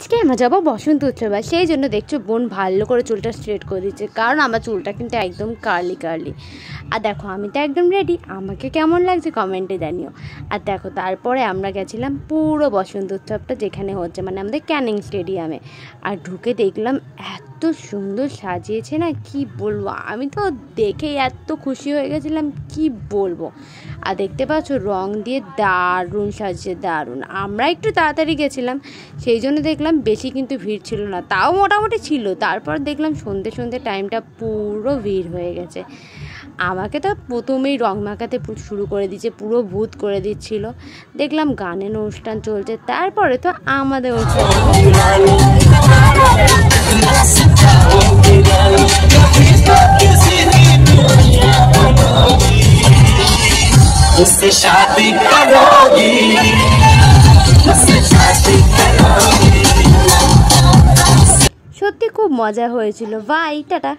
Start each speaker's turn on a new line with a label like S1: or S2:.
S1: আজকে আমরা যাবো বসন্ত উৎসবে, সেই জন্য দেখছো বোন ভালো করে চুলটা স্ট্রেট করে দিচ্ছে, কারণ আমার চুলটা কিন্তু একদম কার্লি কার্লি। আর দেখো আমি তো একদম রেডি, আমাকে কেমন লাগছে কমেন্টে জানিও। আর দেখো তারপরে আমরা গেছিলাম পুরো বসন্ত উৎসবটা যেখানে হচ্ছে, মানে আমাদের ক্যানিং স্টেডিয়ামে। আর ঢুকে দেখলাম এত সুন্দর সাজিয়েছে না, কি বলবো, আমি তো দেখেই এত খুশি হয়ে গেছিলাম কি বলবো। আর দেখতে পাচ্ছ রং দিয়ে দারুণ সাজিয়েছে, দারুণ। আমরা একটু তাড়াতাড়ি গেছিলাম, সেই জন্য দেখলাম বেশি কিন্তু ভিড় ছিল না, তাও মোটামুটি ছিল। তারপর দেখলাম সন্ধ্যে সন্ধ্যে টাইমটা পুরো ভিড় হয়ে গেছে। আমাকে তো প্রথমেই রং মাখাতে শুরু করে দিচ্ছে, পুরো ভূত করে দিচ্ছিল। দেখলাম গানের অনুষ্ঠান চলছে, তারপরে তো আমাদের
S2: उससे शादी करोगी, उससे शादी करोगी।
S1: সত্যি খুব মজা হয়েছিল। Bye, tata.